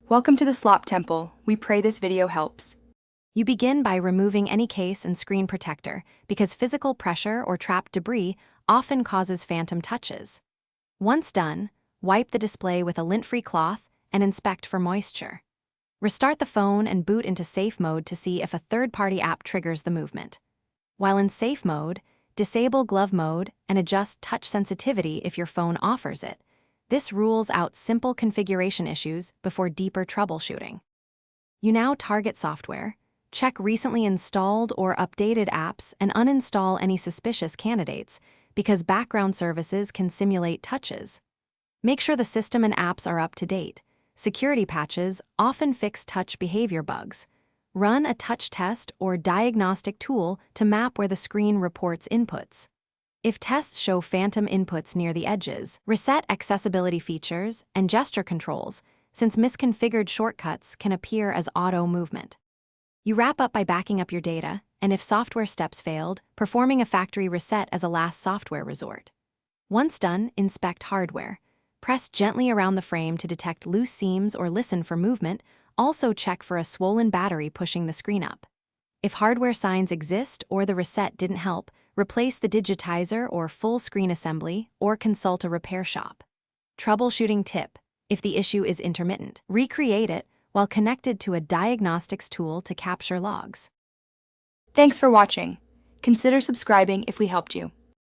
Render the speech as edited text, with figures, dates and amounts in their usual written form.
Welcome to the Slop Temple. We pray this video helps. You begin by removing any case and screen protector because physical pressure or trapped debris often causes phantom touches. Once done, wipe the display with a lint-free cloth and inspect for moisture. Restart the phone and boot into safe mode to see if a third-party app triggers the movement. While in safe mode, disable glove mode and adjust touch sensitivity if your phone offers it. This rules out simple configuration issues before deeper troubleshooting. You now target software, check recently installed or updated apps, and uninstall any suspicious candidates because background services can simulate touches. Make sure the system and apps are up to date. Security patches often fix touch behavior bugs. Run a touch test or diagnostic tool to map where the screen reports inputs. If tests show phantom inputs near the edges, reset accessibility features and gesture controls, since misconfigured shortcuts can appear as auto movement. You wrap up by backing up your data, and if software steps failed, performing a factory reset as a last software resort. Once done, inspect hardware. Press gently around the frame to detect loose seams or listen for movement. Also check for a swollen battery pushing the screen up. If hardware signs exist or the reset didn't help, replace the digitizer or full screen assembly or consult a repair shop. Troubleshooting tip: if the issue is intermittent, recreate it while connected to a diagnostics tool to capture logs. Thanks for watching. Consider subscribing if we helped you.